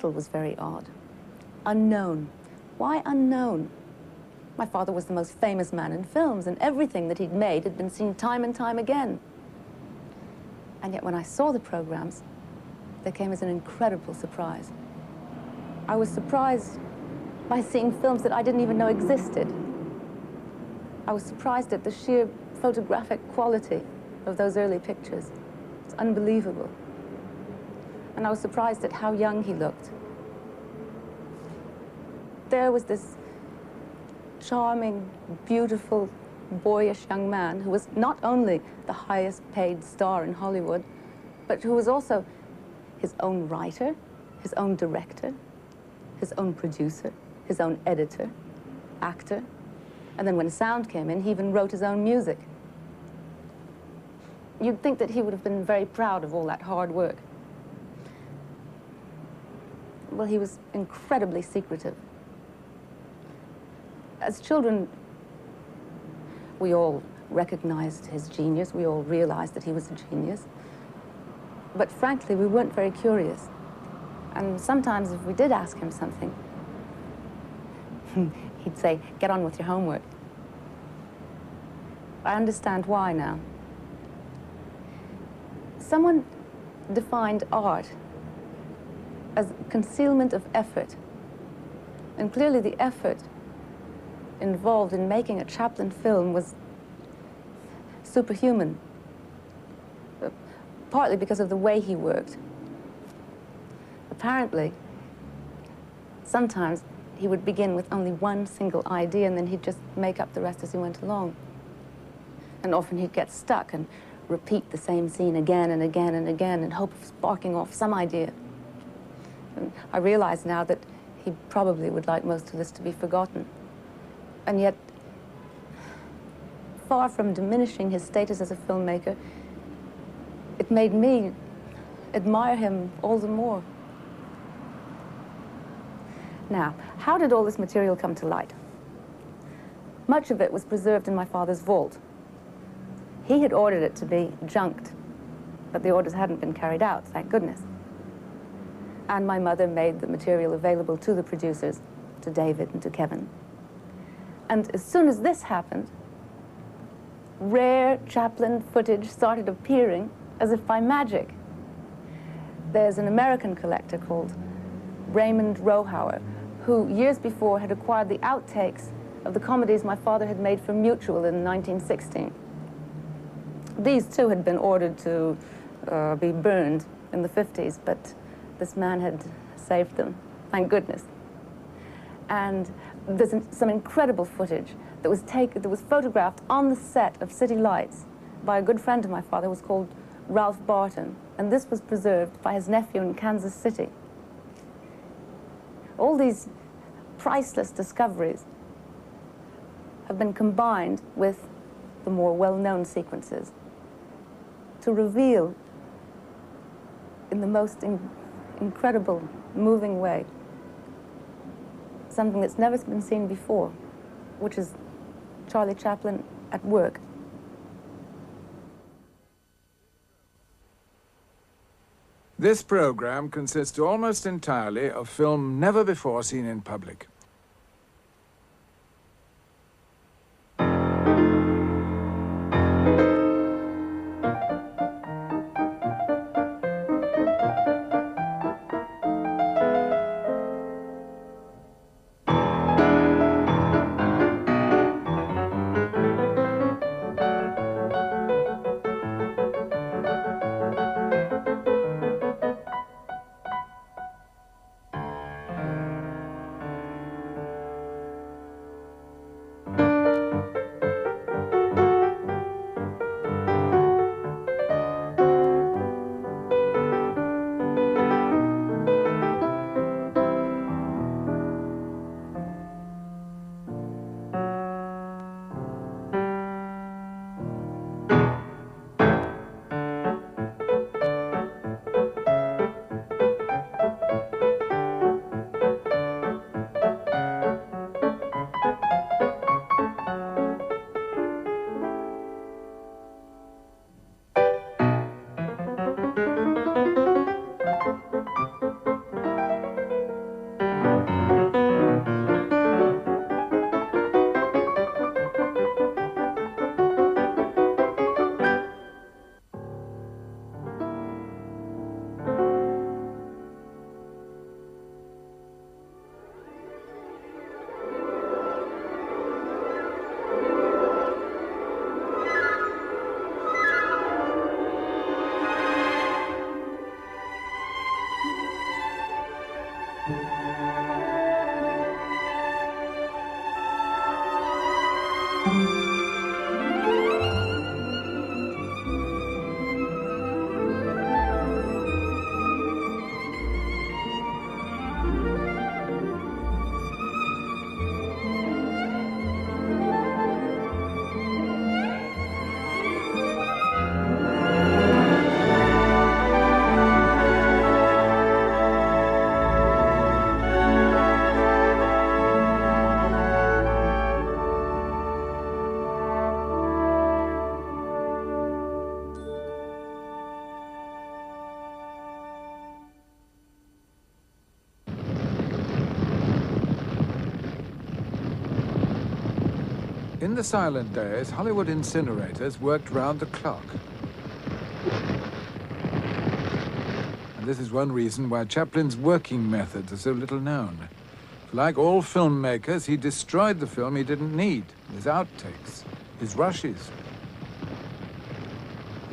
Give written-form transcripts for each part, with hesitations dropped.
title was very odd. Unknown. Why unknown? My father was the most famous man in films, and everything that he'd made had been seen time and time again. And yet when I saw the programs, they came as an incredible surprise. I was surprised by seeing films that I didn't even know existed. I was surprised at the sheer photographic quality of those early pictures. It's unbelievable. And I was surprised at how young he looked. There was this charming, beautiful, boyish young man who was not only the highest paid star in Hollywood, but who was also his own writer, his own director, his own producer, his own editor, actor. And then when sound came in, he even wrote his own music. You'd think that he would have been very proud of all that hard work. Well, he was incredibly secretive. As children, we all recognized his genius. We all realized that he was a genius. But frankly, we weren't very curious. And sometimes if we did ask him something, he'd say, "Get on with your homework." I understand why now. Someone defined art as concealment of effort. And clearly the effort involved in making a Chaplin film was superhuman, partly because of the way he worked. Apparently, sometimes he would begin with only one single idea and then he'd just make up the rest as he went along. And often he'd get stuck and repeat the same scene again and again and again in hope of sparking off some idea. And I realize now that he probably would like most of this to be forgotten. And yet, far from diminishing his status as a filmmaker, it made me admire him all the more. Now, how did all this material come to light? Much of it was preserved in my father's vault. He had ordered it to be junked, but the orders hadn't been carried out, thank goodness. And my mother made the material available to the producers, to David and to Kevin. And as soon as this happened, rare Chaplin footage started appearing as if by magic. There's an American collector called Raymond Rohauer, who years before had acquired the outtakes of the comedies my father had made for Mutual in 1916. These too had been ordered to be burned in the 50s, but this man had saved them, thank goodness. And there's some incredible footage that was photographed on the set of City Lights by a good friend of my father who was called Ralph Barton, and this was preserved by his nephew in Kansas City. All these priceless discoveries have been combined with the more well-known sequences to reveal in the most incredible, moving way something that's never been seen before, which is Charlie Chaplin at work. This program consists almost entirely of film never before seen in public. In the silent days, Hollywood incinerators worked round the clock. And this is one reason why Chaplin's working methods are so little known. Like all filmmakers, he destroyed the film he didn't need, his outtakes, his rushes.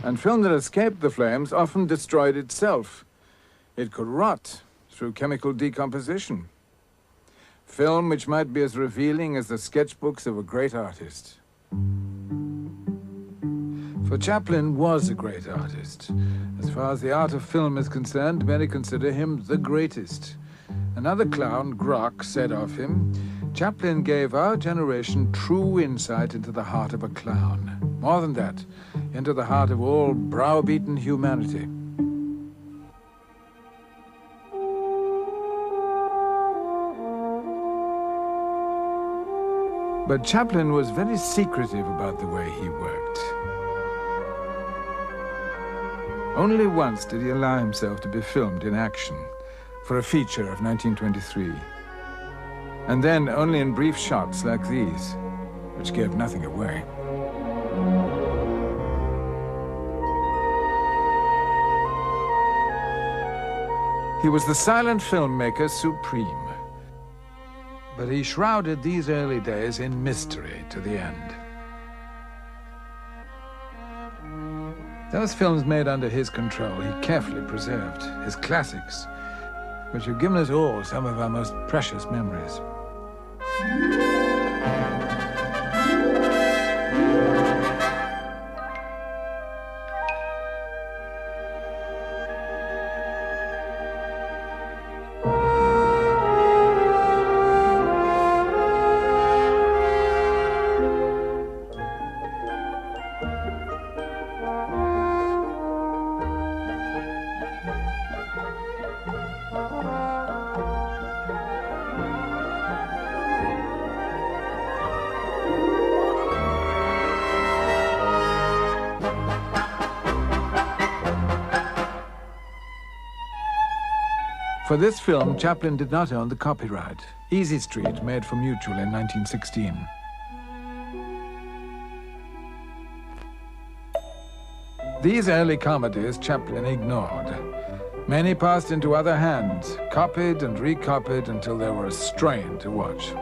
And film that escaped the flames often destroyed itself. It could rot through chemical decomposition. Film which might be as revealing as the sketchbooks of a great artist. For Chaplin was a great artist. As far as the art of film is concerned, many consider him the greatest. Another clown, Grock, said of him, Chaplin gave our generation true insight into the heart of a clown. More than that, into the heart of all browbeaten humanity. But Chaplin was very secretive about the way he worked. Only once did he allow himself to be filmed in action, for a feature of 1923. And then only in brief shots like these, which gave nothing away. He was the silent filmmaker supreme. But he shrouded these early days in mystery to the end. Those films made under his control he carefully preserved, his classics, which have given us all some of our most precious memories. For this film, Chaplin did not own the copyright. Easy Street, made for Mutual in 1916. These early comedies Chaplin ignored. Many passed into other hands, copied and recopied until they were a strain to watch.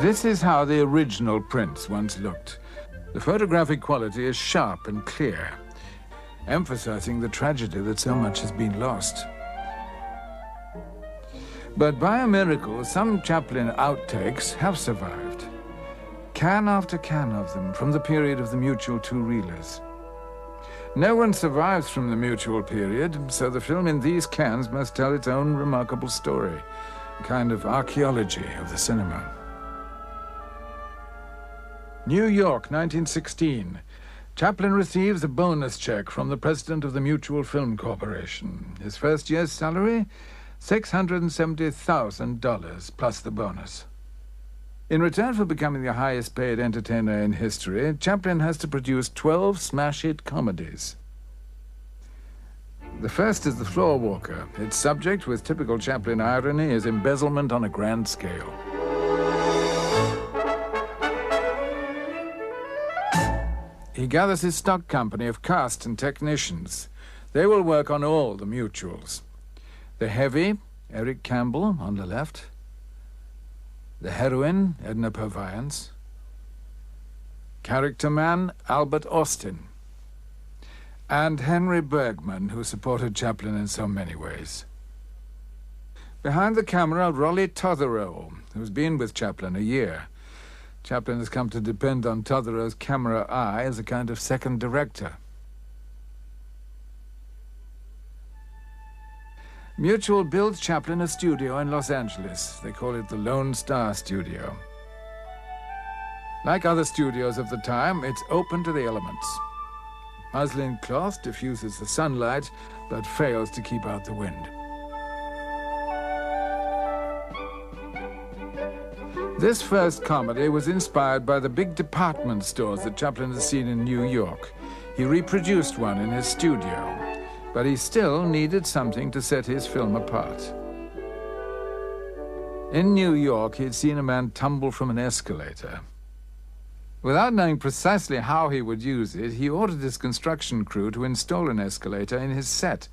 This is how the original prints once looked. The photographic quality is sharp and clear, emphasizing the tragedy that so much has been lost. But by a miracle, some Chaplin outtakes have survived. Can after can of them from the period of the Mutual two-reelers. No one survives from the Mutual period, so the film in these cans must tell its own remarkable story, a kind of archaeology of the cinema. New York, 1916. Chaplin receives a bonus check from the president of the Mutual Film Corporation. His first year's salary? $670,000 plus the bonus. In return for becoming the highest paid entertainer in history, Chaplin has to produce 12 smash-hit comedies. The first is The Floor Walker. Its subject, with typical Chaplin irony, is embezzlement on a grand scale. He gathers his stock company of cast and technicians. They will work on all the Mutuals. The heavy, Eric Campbell on the left. The heroine, Edna Purviance. Character man, Albert Austin. And Henry Bergman, who supported Chaplin in so many ways. Behind the camera, Rolly Totherow, who's been with Chaplin a year. Chaplin has come to depend on Totherow's camera eye as a kind of second director. Mutual builds Chaplin a studio in Los Angeles. They call it the Lone Star Studio. Like other studios of the time, it's open to the elements. Muslin cloth diffuses the sunlight, but fails to keep out the wind. This first comedy was inspired by the big department stores that Chaplin had seen in New York. He reproduced one in his studio. But he still needed something to set his film apart. In New York, he'd seen a man tumble from an escalator. Without knowing precisely how he would use it, he ordered his construction crew to install an escalator in his set.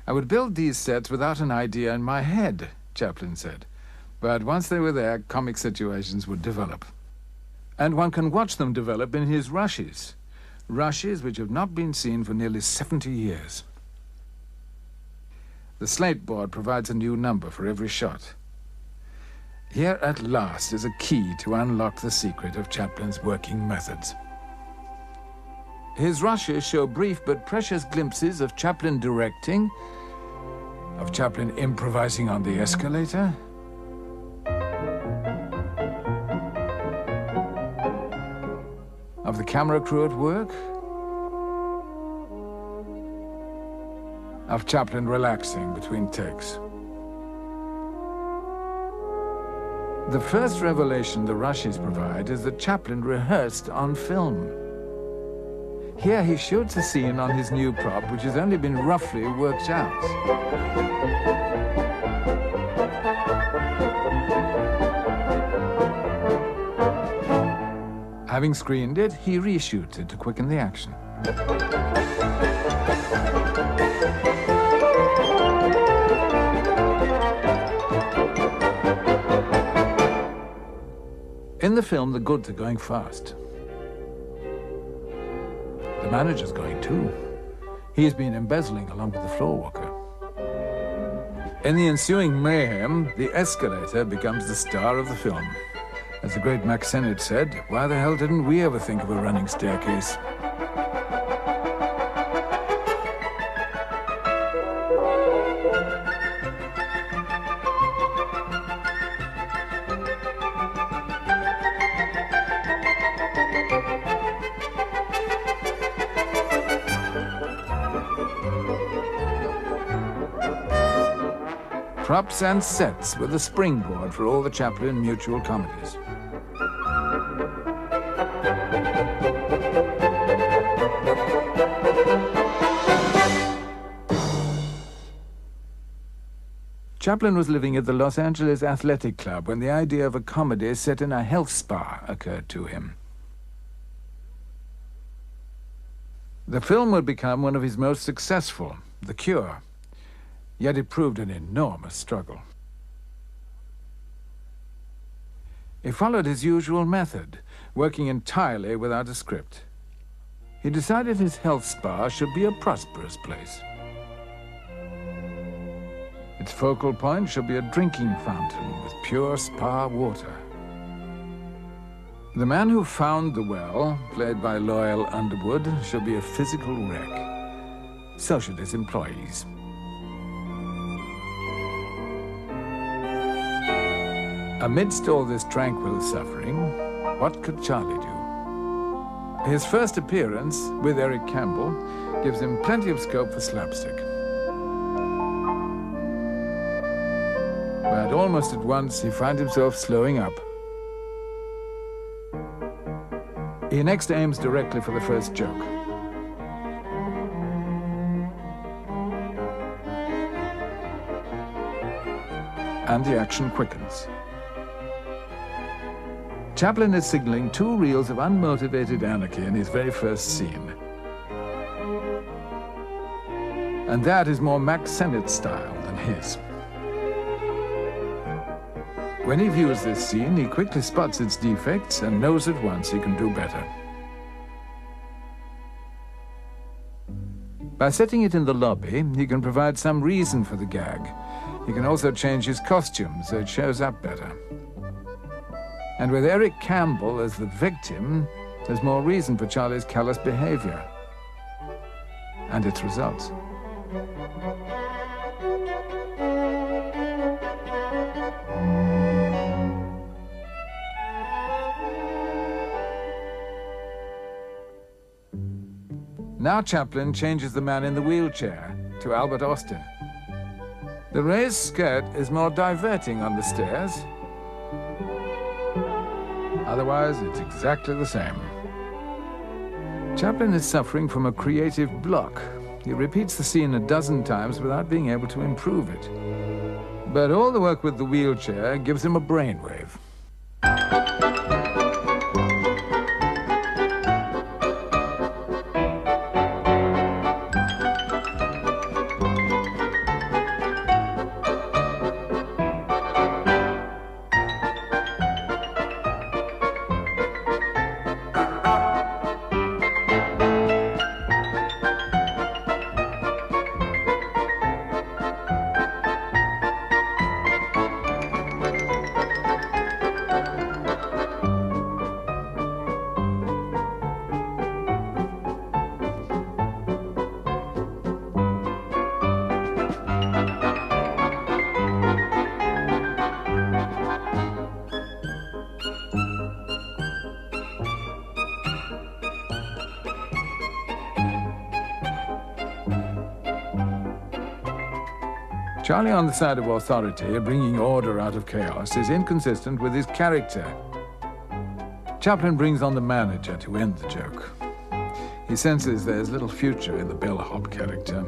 "I would build these sets without an idea in my head," Chaplin said. "But once they were there, comic situations would develop." And one can watch them develop in his rushes. Rushes which have not been seen for nearly 70 years. The slate board provides a new number for every shot. Here at last is a key to unlock the secret of Chaplin's working methods. His rushes show brief but precious glimpses of Chaplin directing, of Chaplin improvising on the escalator, of the camera crew at work, of Chaplin relaxing between takes. The first revelation the rushes provide is that Chaplin rehearsed on film. Here he shoots a scene on his new prop, which has only been roughly worked out. Having screened it, he reshoots it to quicken the action. In the film, the goods are going fast. The manager's going too. He's been embezzling along with the floorwalker. In the ensuing mayhem, the escalator becomes the star of the film. As the great Max Sennett said, "Why the hell didn't we ever think of a running staircase?" Props and sets were the springboard for all the Chaplin mutual comedies. Chaplin was living at the Los Angeles Athletic Club when the idea of a comedy set in a health spa occurred to him. The film would become one of his most successful, The Cure. Yet it proved an enormous struggle. He followed his usual method, working entirely without a script. He decided his health spa should be a prosperous place. Its focal point should be a drinking fountain with pure spa water. The man who found the well, played by Loyal Underwood, should be a physical wreck. So should his employees. Amidst all this tranquil suffering, what could Charlie do? His first appearance with Eric Campbell gives him plenty of scope for slapstick. But almost at once, he finds himself slowing up. He next aims directly for the first joke. And the action quickens. Chaplin is signaling two reels of unmotivated anarchy in his very first scene. And that is more Max Sennett style than his. When he views this scene, he quickly spots its defects and knows at once he can do better. By setting it in the lobby, he can provide some reason for the gag. He can also change his costume so it shows up better. And with Eric Campbell as the victim, there's more reason for Charlie's callous behavior and its results. Now Chaplin changes the man in the wheelchair to Albert Austin. The raised skirt is more diverting on the stairs. Otherwise, it's exactly the same. Chaplin is suffering from a creative block. He repeats the scene a dozen times without being able to improve it. But all the work with the wheelchair gives him a brainwave. Charlie on the side of authority, bringing order out of chaos, is inconsistent with his character. Chaplin brings on the manager to end the joke. He senses there's little future in the bellhop character.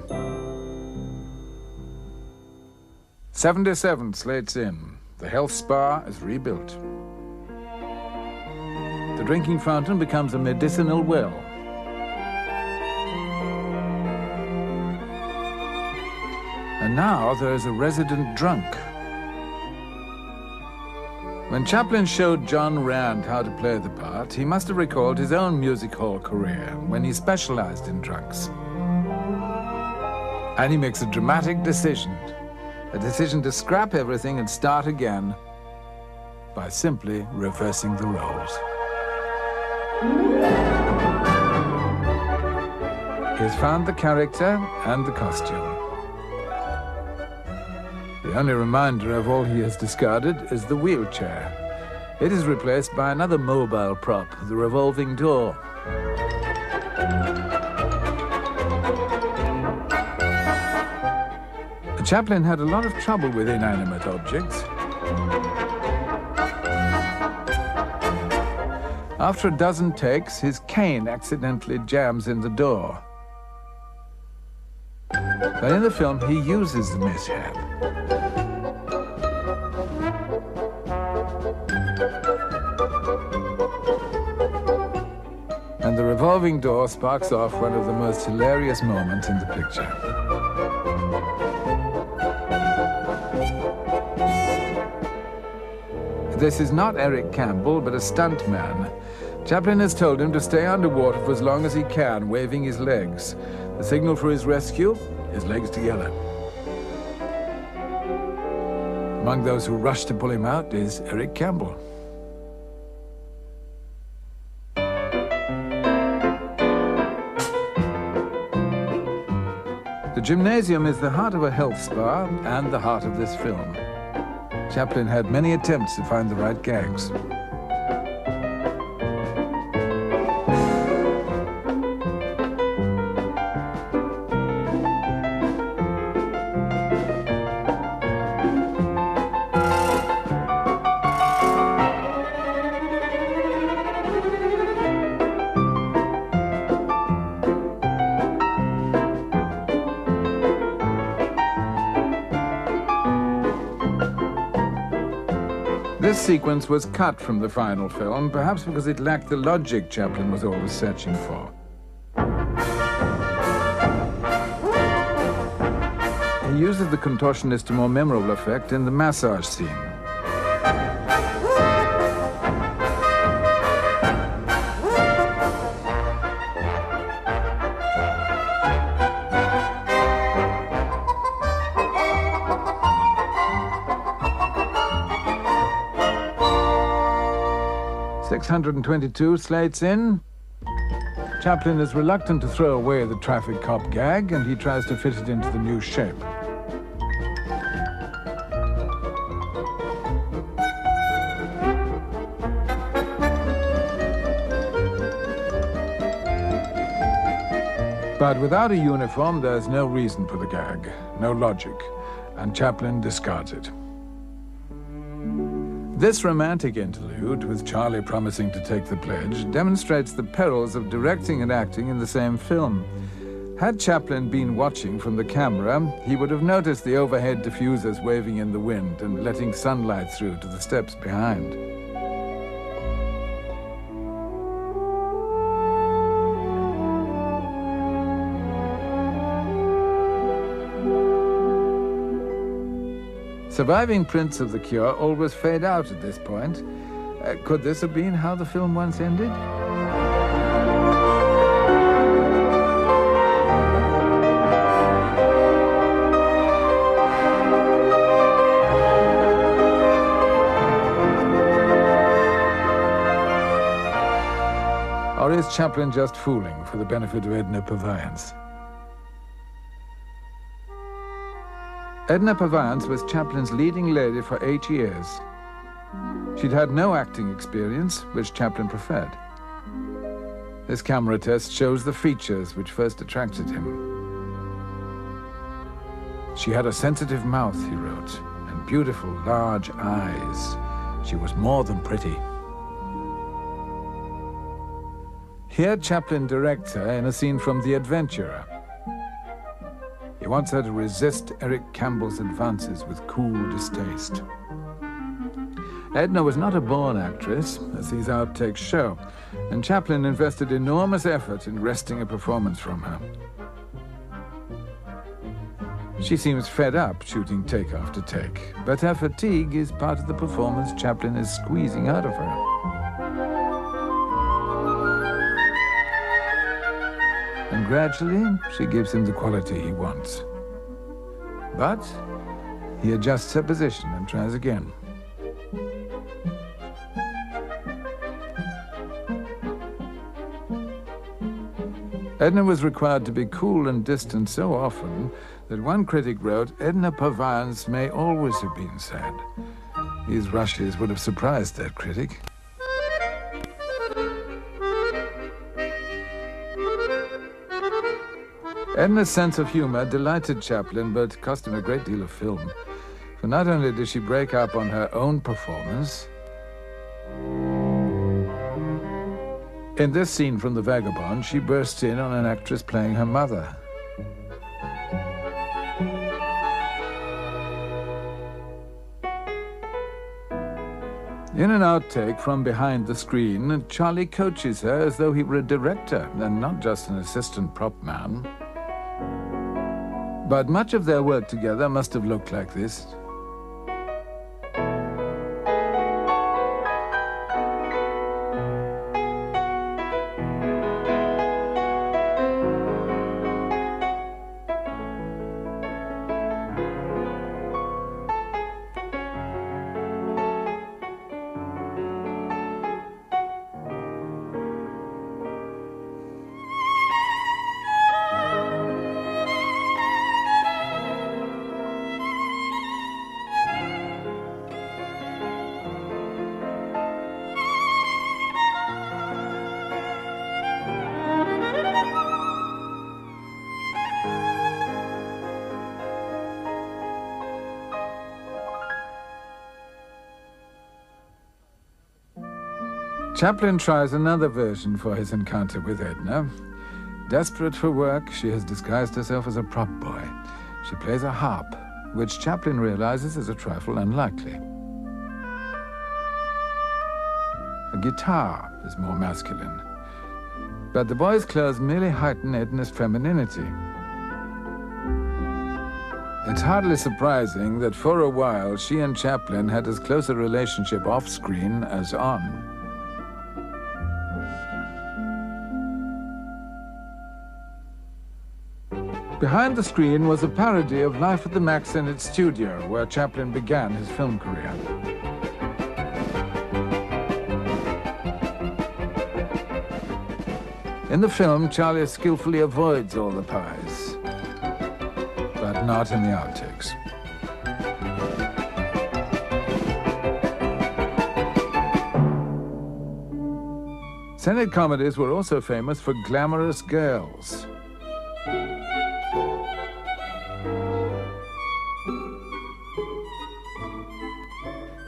77 slates in. The health spa is rebuilt. The drinking fountain becomes a medicinal well. And now there is a resident drunk. When Chaplin showed John Rand how to play the part, he must have recalled his own music hall career when he specialized in drunks. And he makes a dramatic decision to scrap everything and start again by simply reversing the roles. He has found the character and the costume. The only reminder of all he has discarded is the wheelchair. It is replaced by another mobile prop, the revolving door. Chaplin had a lot of trouble with inanimate objects. After a dozen takes, his cane accidentally jams in the door. But in the film, he uses the mishap. And the revolving door sparks off one of the most hilarious moments in the picture. This is not Eric Campbell, but a stuntman. Chaplin has told him to stay underwater for as long as he can, waving his legs. The signal for his rescue, his legs together. Among those who rush to pull him out is Eric Campbell. The gymnasium is the heart of a health spa and the heart of this film. Chaplin had many attempts to find the right gags. This sequence was cut from the final film, perhaps because it lacked the logic Chaplin was always searching for. He uses the contortionist to more memorable effect in the massage scene. .622 slates in. Chaplin is reluctant to throw away the traffic cop gag, and he tries to fit it into the new shape. But without a uniform, there's no reason for the gag, no logic, and Chaplin discards it. This romantic interlude, with Charlie promising to take the pledge, demonstrates the perils of directing and acting in the same film. Had Chaplin been watching from the camera, he would have noticed the overhead diffusers waving in the wind and letting sunlight through to the steps behind. Surviving prints of the cure always fade out at this point. Could this have been how the film once ended? Or is Chaplin just fooling for the benefit of Edna Purviance? Edna Purviance was Chaplin's leading lady for 8 years. She'd had no acting experience, which Chaplin preferred. This camera test shows the features which first attracted him. She had a sensitive mouth, he wrote, and beautiful, large eyes. She was more than pretty. Here Chaplin directs her in a scene from The Adventurer. He wants her to resist Eric Campbell's advances with cool distaste. Edna was not a born actress, as these outtakes show, and Chaplin invested enormous effort in wresting a performance from her. She seems fed up shooting take after take, but her fatigue is part of the performance Chaplin is squeezing out of her. And gradually, she gives him the quality he wants. But he adjusts her position and tries again. Edna was required to be cool and distant so often that one critic wrote, "Edna Purviance may always have been sad." These rushes would have surprised that critic. Edna's sense of humor delighted Chaplin, but cost him a great deal of film. For not only did she break up on her own performance, in this scene from The Vagabond, she bursts in on an actress playing her mother. In an outtake from behind the screen, Charlie coaches her as though he were a director and not just an assistant prop man. But much of their work together must have looked like this. Chaplin tries another version for his encounter with Edna. Desperate for work, she has disguised herself as a prop boy. She plays a harp, which Chaplin realizes is a trifle unlikely. A guitar is more masculine. But the boy's clothes merely heighten Edna's femininity. It's hardly surprising that for a while she and Chaplin had as close a relationship off-screen as on. Behind the screen was a parody of life at the Max Sennett studio, where Chaplin began his film career. In the film, Charlie skillfully avoids all the pies, but not in the outtakes. Sennett comedies were also famous for glamorous girls.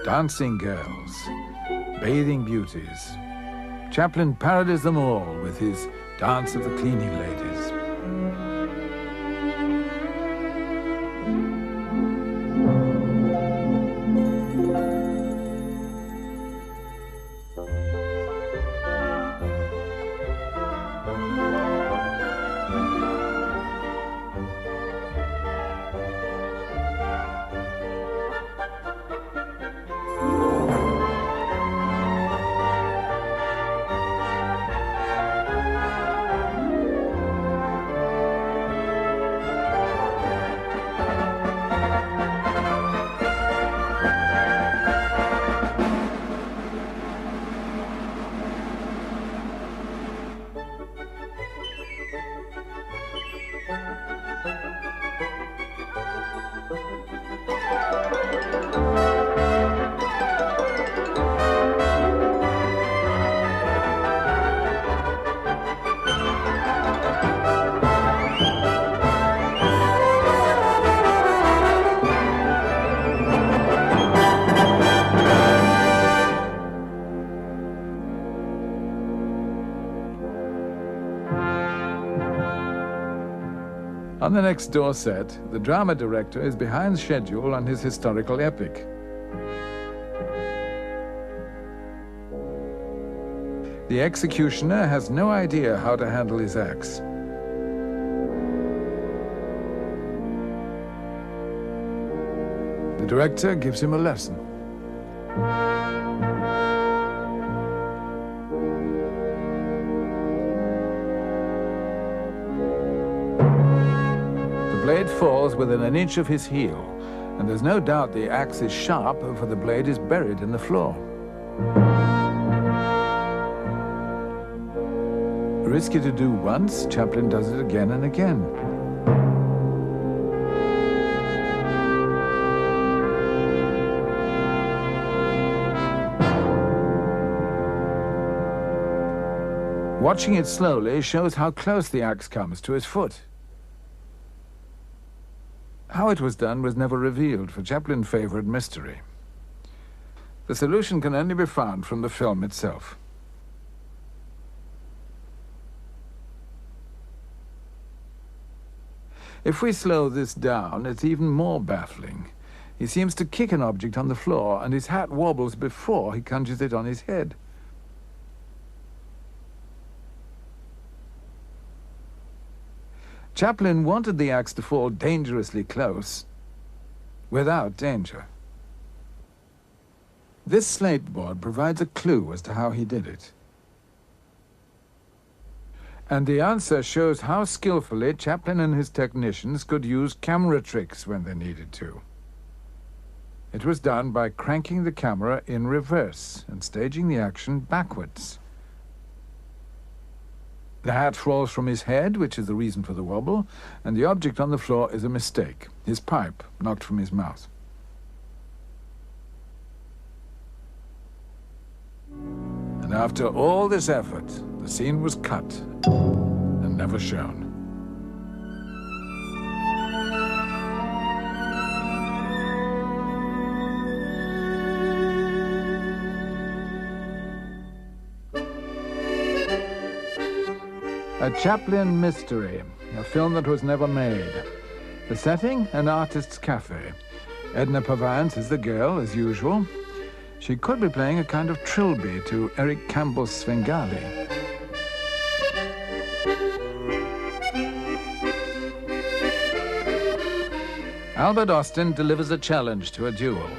Dancing girls, bathing beauties. Chaplin parodies them all with his Dance of the Cleaning Ladies. On the next door set, the drama director is behind schedule on his historical epic. The executioner has no idea how to handle his axe. The director gives him a lesson. The blade falls within an inch of his heel, and there's no doubt the axe is sharp, for the blade is buried in the floor. Risky to do once, Chaplin does it again and again. Watching it slowly shows how close the axe comes to his foot. How it was done was never revealed, for Chaplin favored mystery. The solution can only be found from the film itself. If we slow this down, it's even more baffling. He seems to kick an object on the floor, and his hat wobbles before he conjures it on his head. Chaplin wanted the axe to fall dangerously close, without danger. This slate board provides a clue as to how he did it. And the answer shows how skillfully Chaplin and his technicians could use camera tricks when they needed to. It was done by cranking the camera in reverse and staging the action backwards. The hat falls from his head, which is the reason for the wobble, and the object on the floor is a mistake, his pipe knocked from his mouth. And after all this effort, the scene was cut and never shown. A Chaplin mystery, a film that was never made. The setting, an artist's cafe. Edna Purviance is the girl, as usual. She could be playing a kind of trilby to Eric Campbell's Svengali. Albert Austin delivers a challenge to a duel.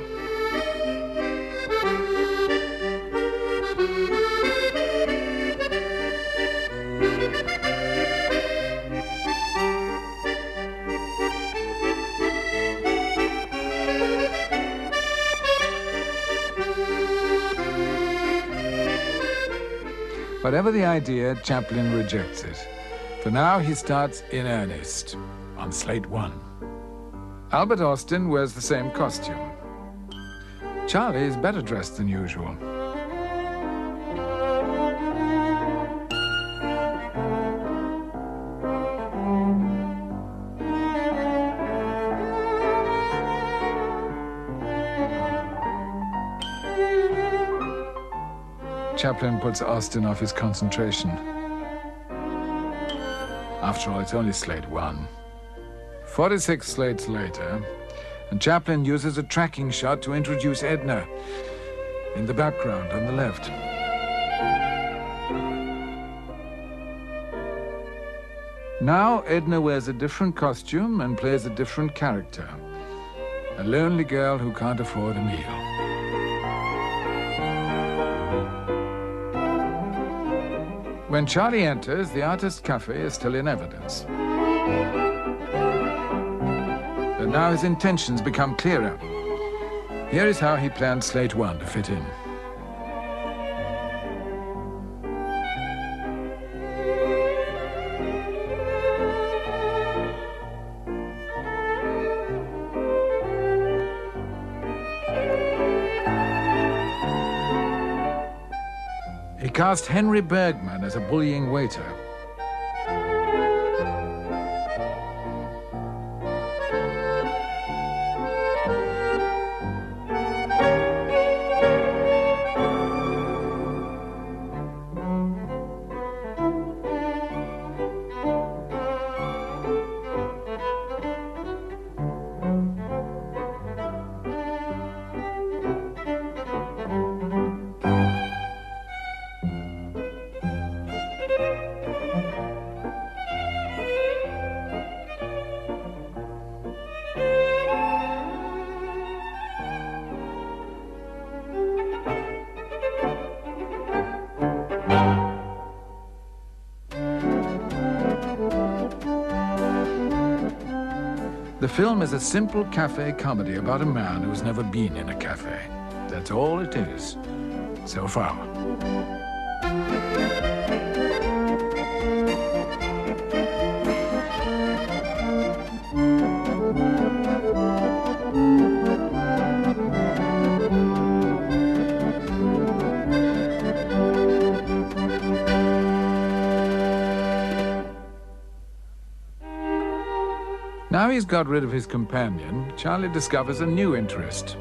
Whatever the idea, Chaplin rejects it. For now, he starts in earnest, on slate one. Albert Austin wears the same costume. Charlie is better dressed than usual. Chaplin puts Austin off his concentration. After all, it's only slate one. 46 slates later, and Chaplin uses a tracking shot to introduce Edna in the background on the left. Now Edna wears a different costume and plays a different character. A lonely girl who can't afford a meal. When Charlie enters, the artist's cafe is still in evidence. But now his intentions become clearer. Here is how he planned slate one to fit in. He cast Henry Bergman as a bullying waiter. film is a simple cafe comedy about a man who's never been in a cafe. That's all it is, so far. Now he's got rid of his companion, Charlie discovers a new interest.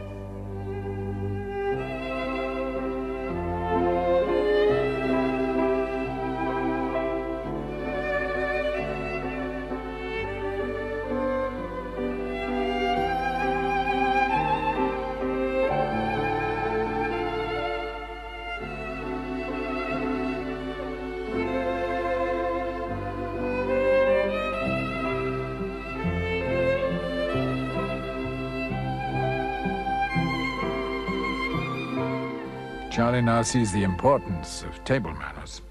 Charlie now sees the importance of table manners.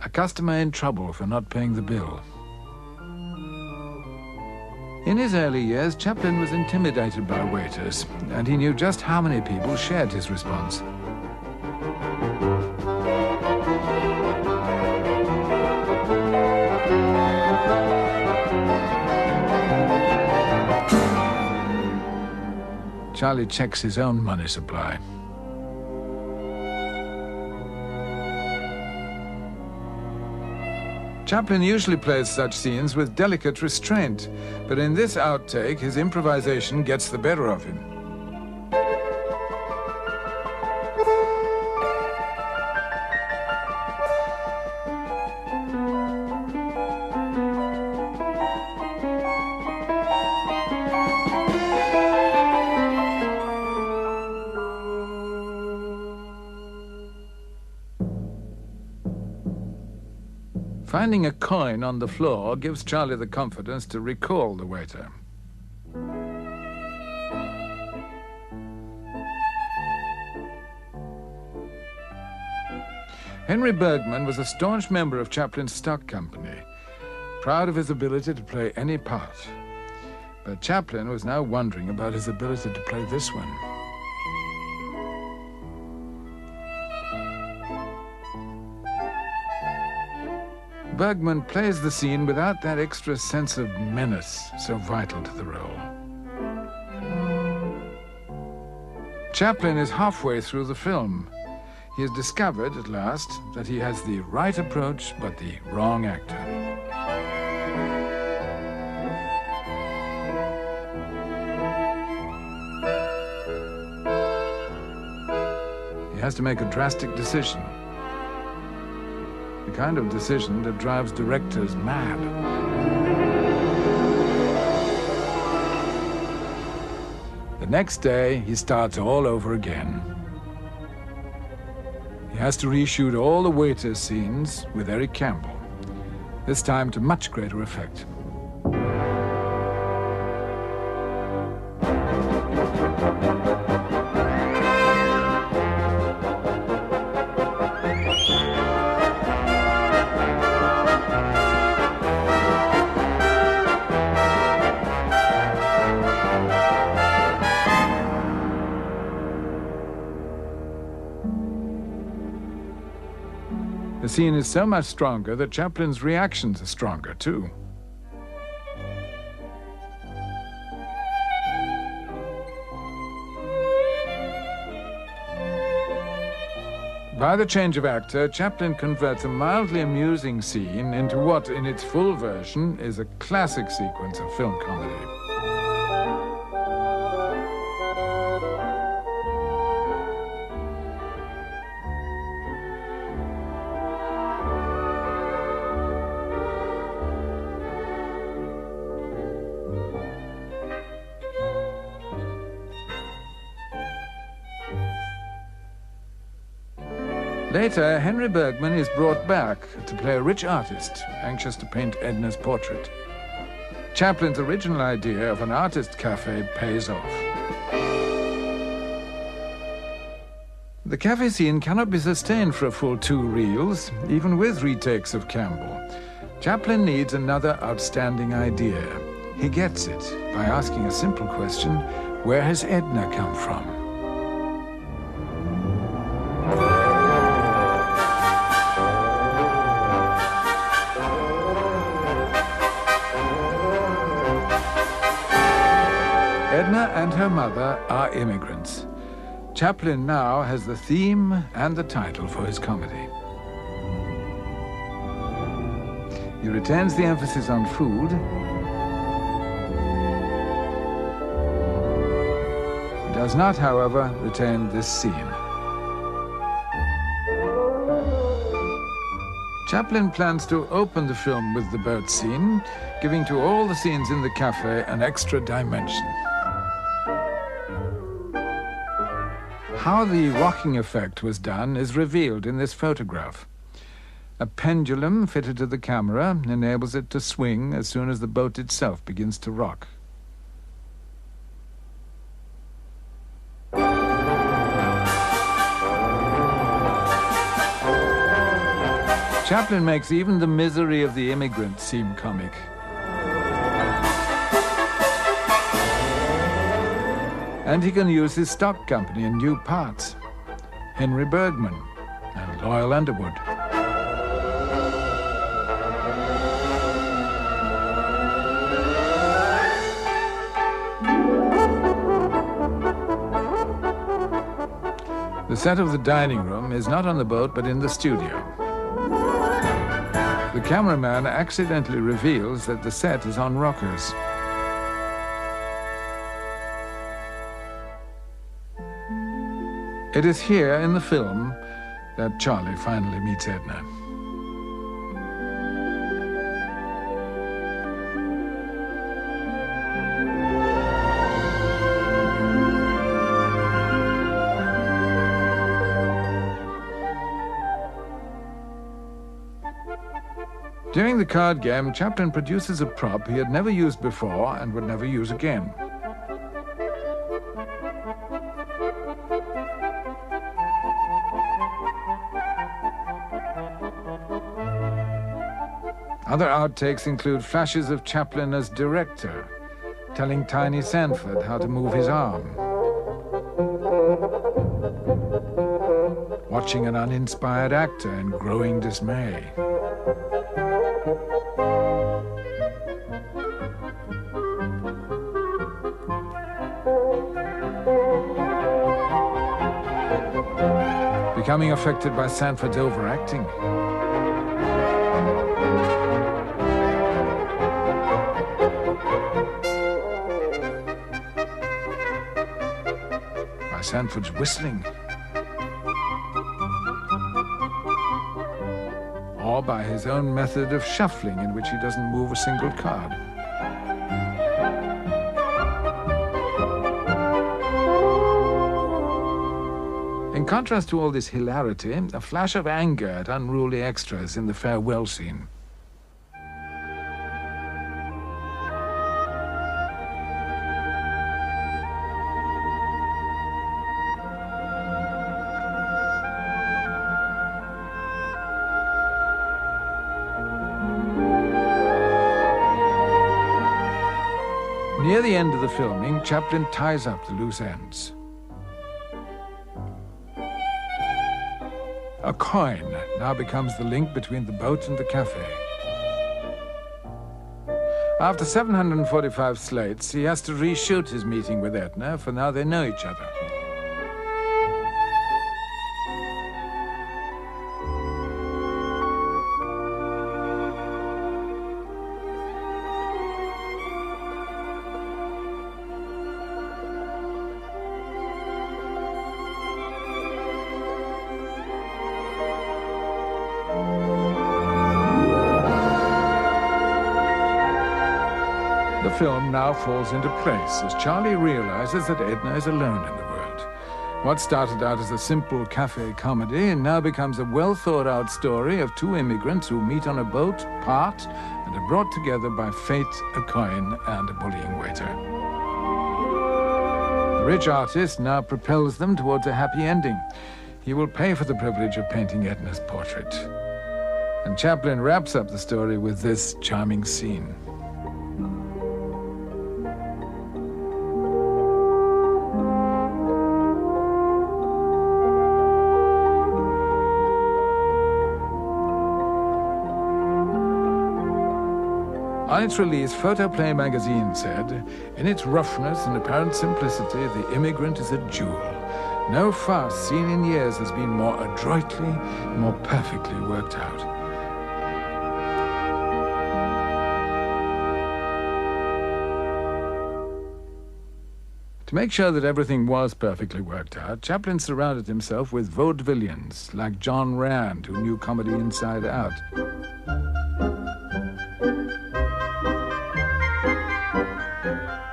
A customer in trouble for not paying the bill. In his early years, Chaplin was intimidated by waiters, and he knew just how many people shared his response. Charlie checks his own money supply. Chaplin usually plays such scenes with delicate restraint, but in this outtake, his improvisation gets the better of him. Finding a coin on the floor gives Charlie the confidence to recall the waiter. Henry Bergman was a staunch member of Chaplin's stock company, proud of his ability to play any part. But Chaplin was now wondering about his ability to play this one. Bergman plays the scene without that extra sense of menace so vital to the role. Chaplin is halfway through the film. He has discovered, at last, that he has the right approach but the wrong actor. He has to make a drastic decision. The kind of decision that drives directors mad. The next day, he starts all over again. He has to reshoot all the waiter scenes with Eric Campbell, this time to much greater effect. The scene is so much stronger that Chaplin's reactions are stronger, too. By the change of actor, Chaplin converts a mildly amusing scene into what, in its full version, is a classic sequence of film comedy. Later, Henry Bergman is brought back to play a rich artist, anxious to paint Edna's portrait. Chaplin's original idea of an artist cafe pays off. The cafe scene cannot be sustained for a full 2 reels, even with retakes of Campbell. Chaplin needs another outstanding idea. He gets it by asking a simple question: where has Edna come from? Edna and her mother are immigrants. Chaplin now has the theme and the title for his comedy. He retains the emphasis on food. He does not, however, retain this scene. Chaplin plans to open the film with the boat scene, giving to all the scenes in the cafe an extra dimension. How the rocking effect was done is revealed in this photograph. A pendulum fitted to the camera enables it to swing as soon as the boat itself begins to rock. Chaplin makes even the misery of the immigrants seem comic. And he can use his stock company in new parts: Henry Bergman and Loyal Underwood. The set of the dining room is not on the boat, but in the studio. The cameraman accidentally reveals that the set is on rockers. It is here in the film that Charlie finally meets Edna. During the card game, Chaplin produces a prop he had never used before and would never use again. Other outtakes include flashes of Chaplin as director, telling Tiny Sanford how to move his arm, watching an uninspired actor in growing dismay, becoming affected by Sanford's overacting, by Sanford's whistling, or by his own method of shuffling in which he doesn't move a single card. In contrast to all this hilarity, a flash of anger at unruly extras in the farewell scene. Near the end of the filming, Chaplin ties up the loose ends. A coin now becomes the link between the boat and the cafe. After 745 slates, he has to reshoot his meeting with Edna, for now they know each other. The film now falls into place as Charlie realizes that Edna is alone in the world. What started out as a simple cafe comedy now becomes a well-thought-out story of two immigrants who meet on a boat, part, and are brought together by fate, a coin, and a bullying waiter. The rich artist now propels them towards a happy ending. he will pay for the privilege of painting Edna's portrait. And Chaplin wraps up the story with this charming scene. On its release, Photoplay magazine said, "In its roughness and apparent simplicity, The Immigrant is a jewel. No farce seen in years has been more adroitly, more perfectly worked out." To make sure that everything was perfectly worked out, Chaplin surrounded himself with vaudevillians like John Rand, who knew comedy inside out.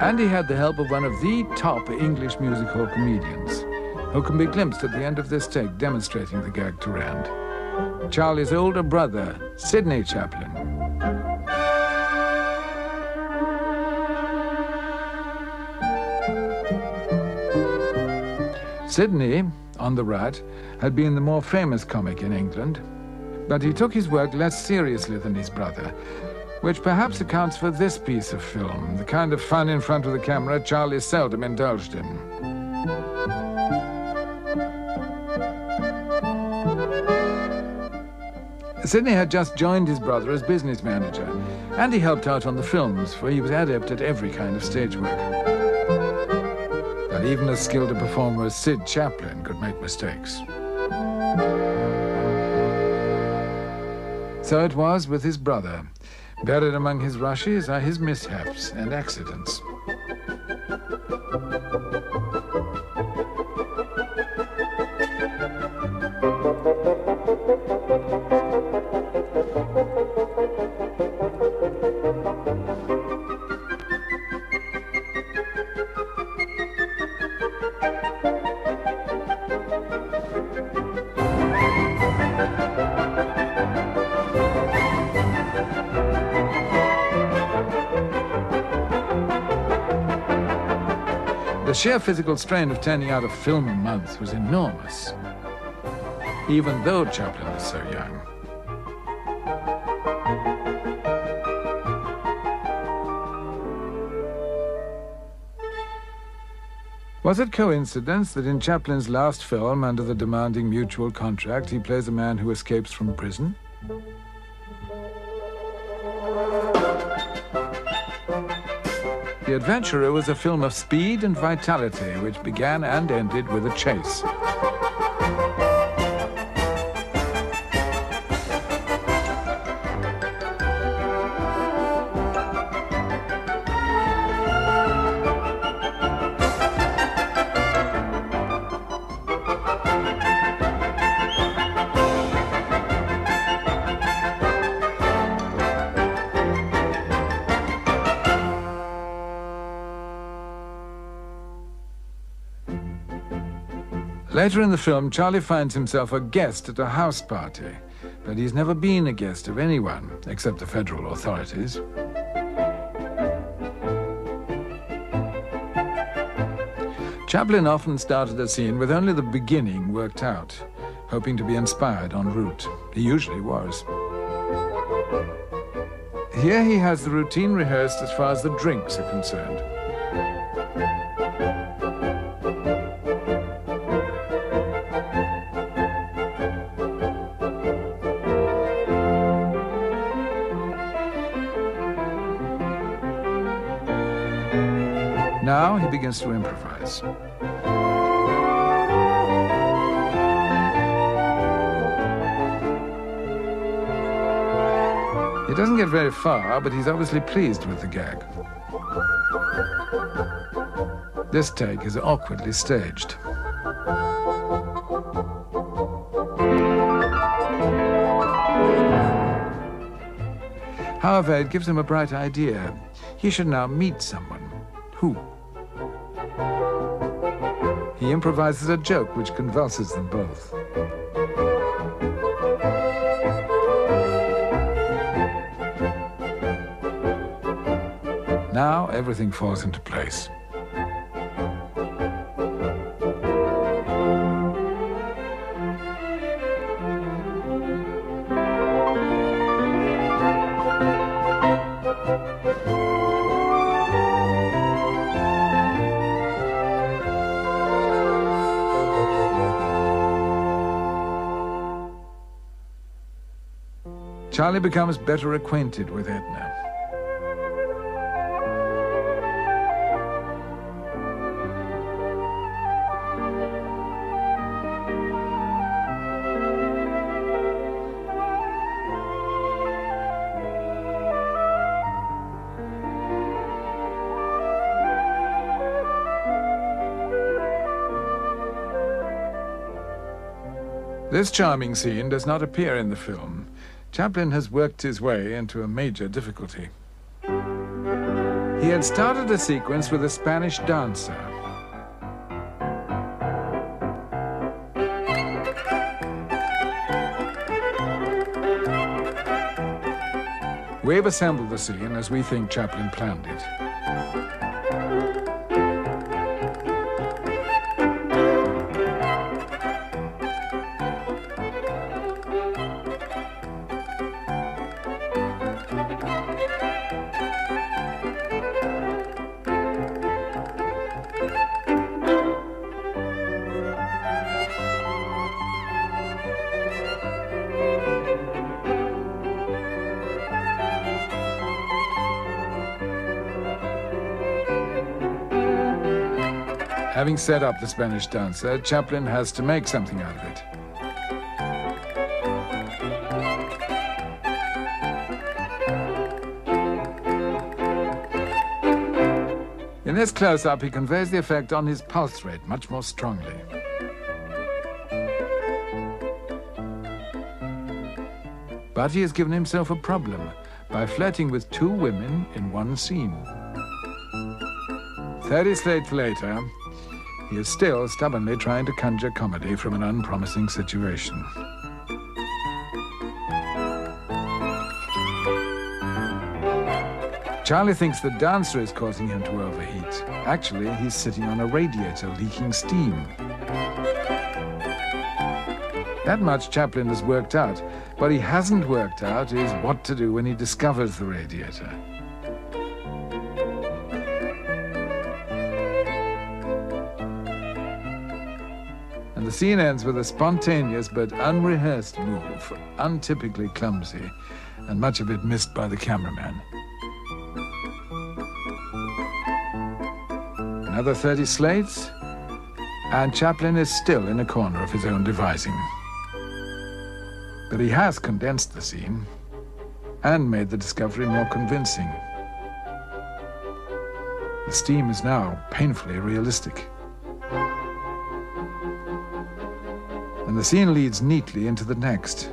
And he had the help of one of the top English music hall comedians, who can be glimpsed at the end of this take demonstrating the gag to Rand. Charlie's older brother, Sydney Chaplin. Sydney, on the right, had been the more famous comic in England, but he took his work less seriously than his brother, which perhaps accounts for this piece of film, the kind of fun in front of the camera Charlie seldom indulged in. Sydney had just joined his brother as business manager, and he helped out on the films, for he was adept at every kind of stage work. But even as skilled a performer as Sid Chaplin could make mistakes. So it was with his brother. Buried among his rushes are his mishaps and accidents. The sheer physical strain of turning out a film a month was enormous, even though Chaplin was so young. Was it coincidence that in Chaplin's last film, under the demanding mutual contract, he plays a man who escapes from prison? The Adventurer was a film of speed and vitality, which began and ended with a chase. Later in the film, Charlie finds himself a guest at a house party, but he's never been a guest of anyone, except the federal authorities. Chaplin often started a scene with only the beginning worked out, hoping to be inspired en route. He usually was. Here he has the routine rehearsed as far as the drinks are concerned. Now he begins to improvise. He doesn't get very far, but he's obviously pleased with the gag. This take is awkwardly staged. However, it gives him a bright idea. He should now meet someone. Who? He improvises a joke which convulses them both. Now everything falls into place. Charlie becomes better acquainted with Edna. This charming scene does not appear in the film. Chaplin has worked his way into a major difficulty. He had started a sequence with a Spanish dancer. We've assembled the scene as we think Chaplin planned it. Having set up the Spanish dancer, Chaplin has to make something out of it. In this close-up, he conveys the effect on his pulse rate much more strongly. But he has given himself a problem by flirting with two women in one scene. 30 slates later, he is still stubbornly trying to conjure comedy from an unpromising situation. Charlie thinks the dancer is causing him to overheat. Actually, he's sitting on a radiator leaking steam. That much Chaplin has worked out. What he hasn't worked out is what to do when he discovers the radiator. The scene ends with a spontaneous but unrehearsed move, untypically clumsy, and much of it missed by the cameraman. Another 30 slates, and Chaplin is still in a corner of his own devising. But he has condensed the scene and made the discovery more convincing. The steam is now painfully realistic. And the scene leads neatly into the next.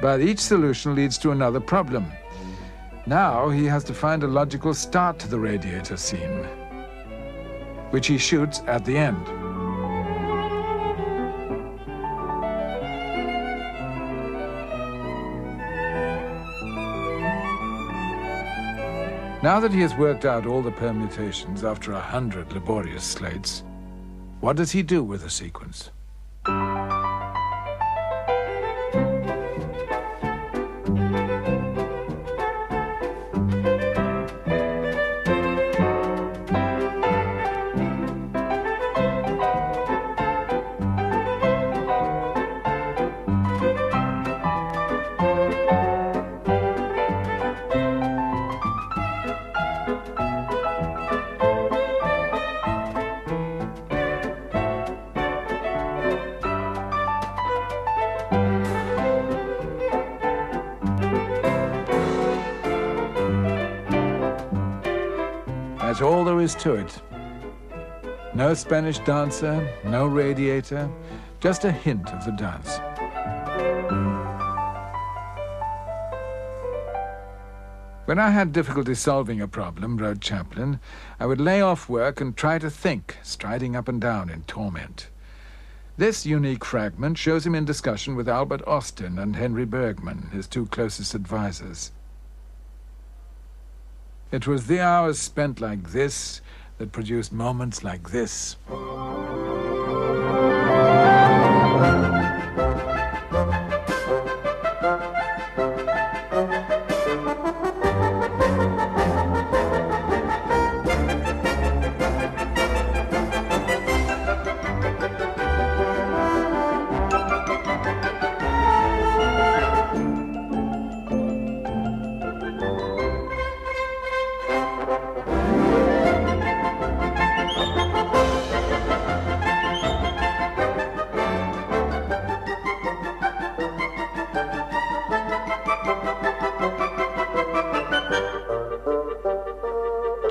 But each solution leads to another problem. Now he has to find a logical start to the radiator scene, which he shoots at the end. Now that he has worked out all the permutations after 100 laborious slates, what does he do with the sequence? That's all there is to it. No Spanish dancer, no radiator, just a hint of the dance. When I had difficulty solving a problem, wrote Chaplin, I would lay off work and try to think, striding up and down in torment. This unique fragment shows him in discussion with Albert Austin and Henry Bergman, his two closest advisors. It was the hours spent like this that produced moments like this.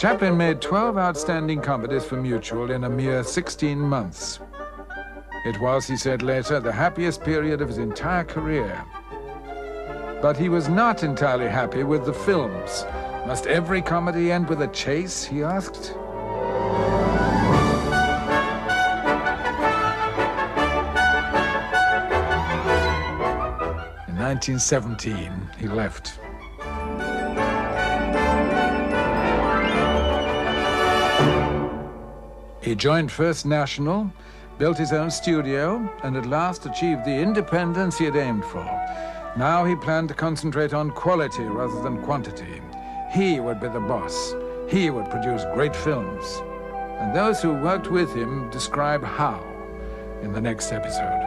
Chaplin made 12 outstanding comedies for Mutual in a mere 16 months. It was, he said later, the happiest period of his entire career. But he was not entirely happy with the films. Must every comedy end with a chase, he asked? In 1917, he left. He joined First National, built his own studio, and at last achieved the independence he had aimed for. Now he planned to concentrate on quality rather than quantity. He would be the boss. He would produce great films. And those who worked with him describe how in the next episode.